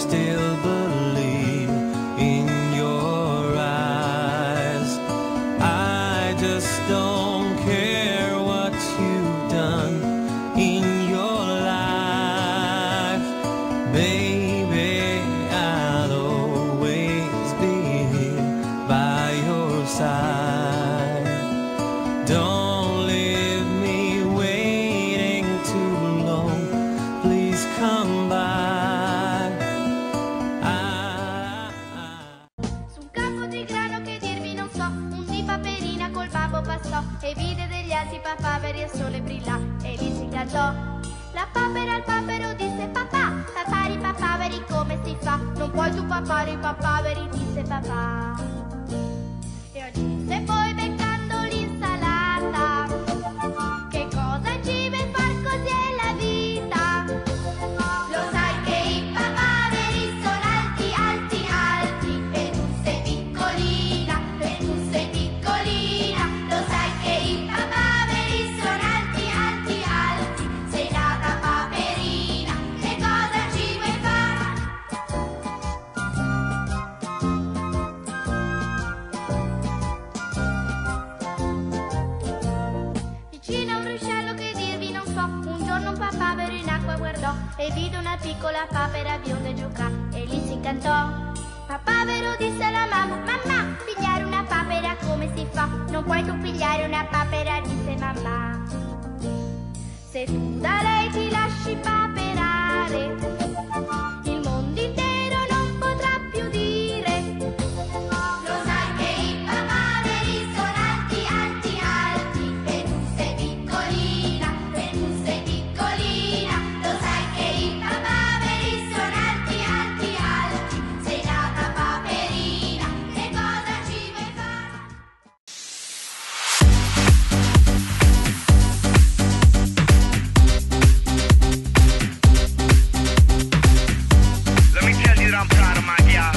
still believe in your eyes. I just don't care what you've done in your life, baby. I'll always be here by your side. Don't leave me waiting too long, please come by. Su un campo di grano che dirvi non so, un di Paperina col babbo passò e vide degli altri papaveri e il sole brillà e lì si incantò. La papera al papero disse papà, papari papaveri come si fa? Non puoi tu papare i papaveri, disse papà. E oggi disse poi beccando l'insalata, che cosa ci vuoi far, così è la vita. Lo sai che i papaveri sono alti, alti, alti, e tu sei piccolina, e tu sei piccolina. Lo sai che i papaveri sono alti, alti, alti, sei nata paperina, che cosa ci vuoi fare? Vicino a un ruscello che dirvi non so, un giorno un papavero in acqua guardò e vide una piccola papera bionda e giocà e lì si incantò. Papavero disse alla mamma, mamma, pigliare una papera come si fa? Non puoi tu pigliare una papera, disse mamma. Se tu da lei ti lasci paperare, il mondo intero non potrà più dire. Lo sai che i papaveri sono alti, alti, alti, e tu sei piccolina, e tu sei piccolina. Lo sai che i papaveri sono alti, alti, alti, sei nata paperina, che cosa ci vuoi fare? Let me tell you that I'm proud of my gal.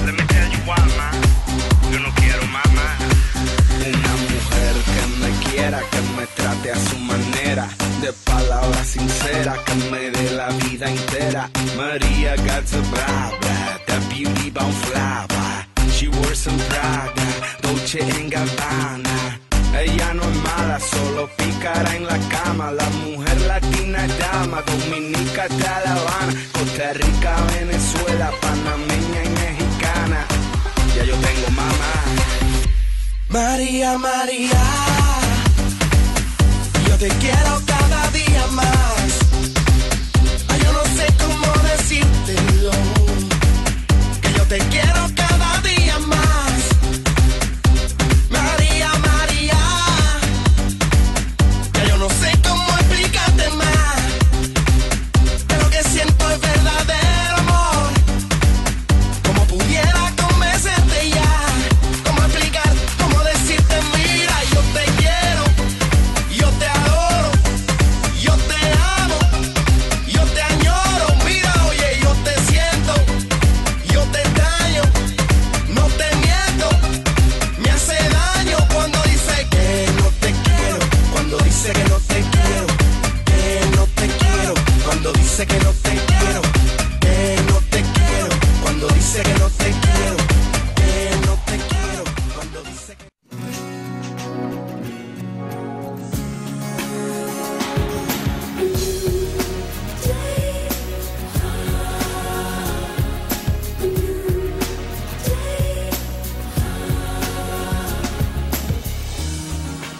Let me tell you why, ma. Yo no quiero mamá. Una mujer que me quiera, que me trate a su manera, de palabras sinceras, que me dé la vida entera. Maria got a brava, that beauty bound flower. She wears some Prada, Dolce & Gabbana. Ella no es mala, solo pícara en la cama. La mujer latina es dama, dominica de La Habana, Costa Rica, Venezuela, panameña y mexicana. Ya yo tengo mamá. María, María, yo te quiero cada día más. Ay, yo no sé cómo decírtelo, que yo te quiero cada día más. María, María, ya yo no sé cómo explicarte más, pero que siento es verdadero amor. Como pudiera convencerte ya, cómo explicar, cómo decirte, mira, yo te quiero, yo te adoro, yo te amo, yo te añoro. Mira, oye, yo te siento, yo te extraño, no te miento. Me hace daño cuando dice que no te quiero, cuando dice que no te quiero, que no te quiero, cuando dice que no te quiero, que no te quiero, cuando dice que no te quiero, que no te quiero, cuando dice que...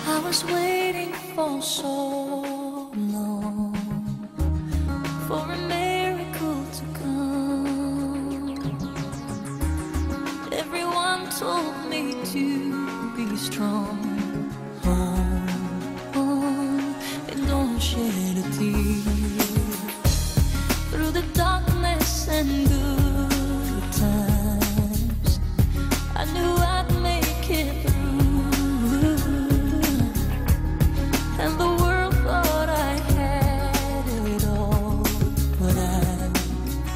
I was waiting for so long for a miracle to come. Everyone told me to be strong. And don't shed a tear through the darkness and good times. I knew I'd make it through. And the world thought I had it all, but I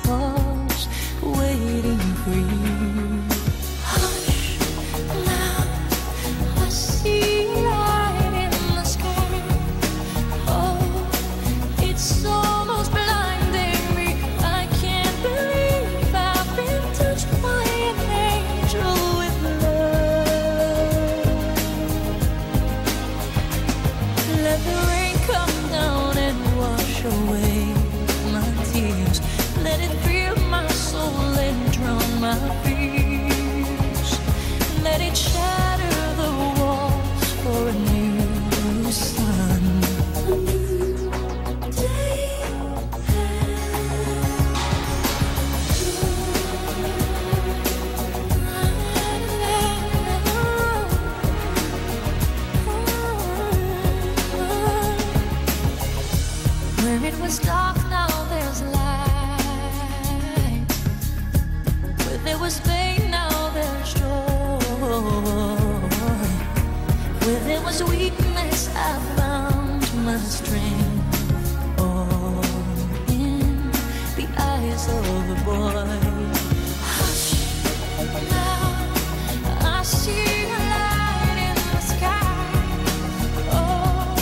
was waiting for you. Hush, now I see light in the sky. Oh, it's almost blinding me. I can't believe wash away my tears. Let it fill my soul and drown my fears. Let it shatter the walls for a new sun. A new day. Where it was dark, now there's light. Where there was pain, now there's joy. Where there was weakness, I found my strength. All in the eyes of a boy. Hush, now I see a light in the sky. Oh,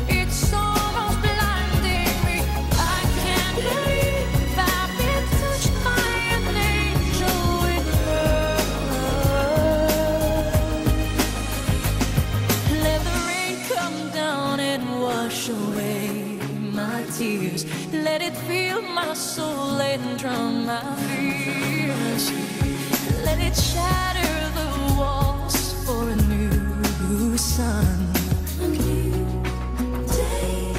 it's almost blinding me. I can't believe I've been touched by an angel with love. Let the rain come down and wash away my tears. Let it fill my soul and drown my fears. Let it shatter the walls for a new sun. A new day.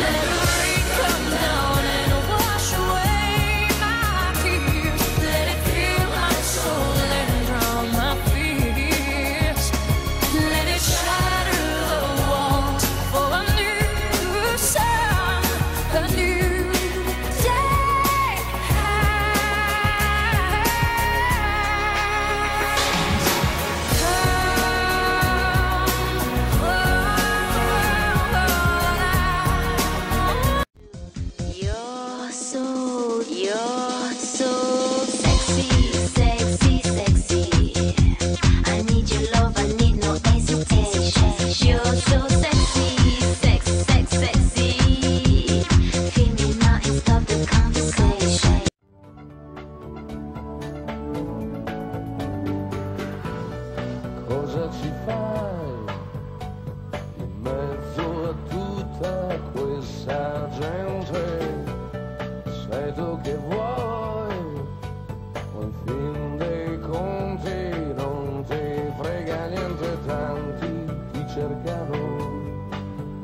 Let the rain come down and wash away my tears. Let it fill my soul and drown my fears. Let it shatter the walls for a new sun, a new day. You're so sexy, sexy, sexy. I need your love, I need no hesitation. You're so sexy, sex, sex, sexy. Feel me now and stop the conversation. Cosa ci fai in mezzo a tutta questa gente? Sei tu che vuoi, o in fin dei conti non ti frega niente, tanti ti cercano,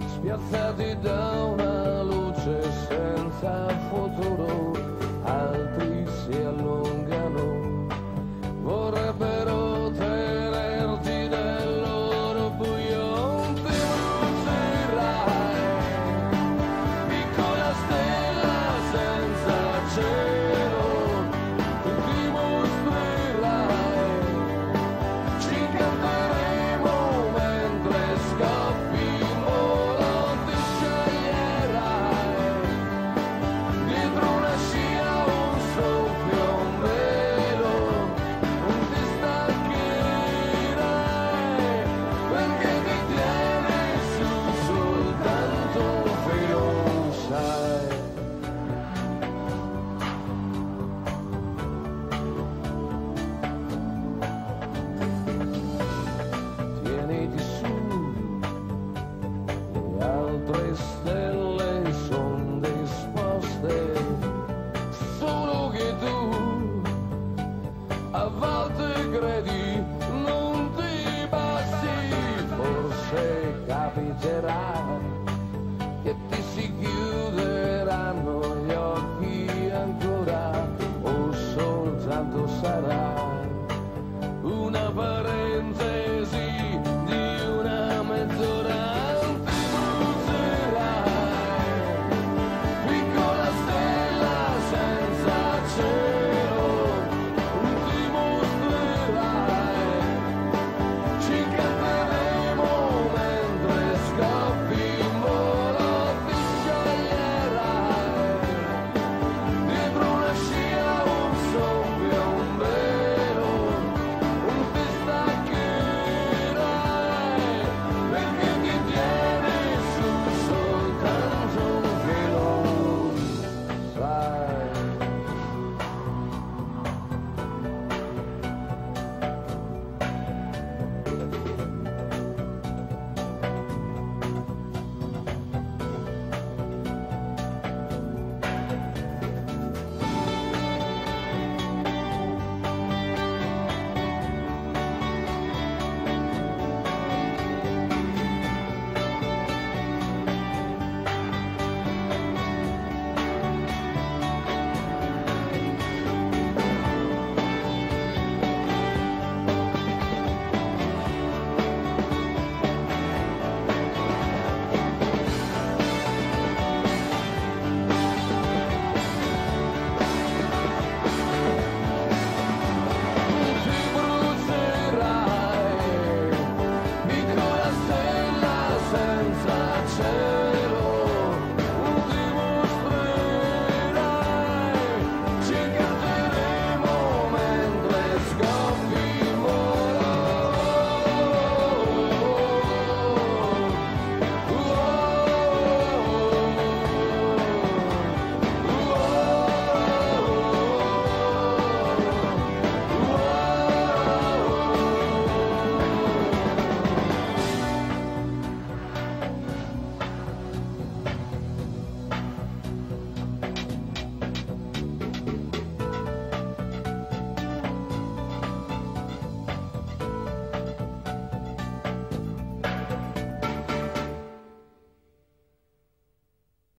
spiazzati da una luce senza futuro, altri si allungano, vorrebbero tenerti nel loro buio, ti brucerai, piccola stella senza cielo, ti mostrerai, ci canteremo mentre scappi in volo, ti sceglierai, dietro una scia un soffio, un velo, non ti stancherai, perché ti tieni su soltanto un filo, sai. Tieniti su, le altre stelle son disposte, solo che tu a volte credi non ti basti, forse capiterà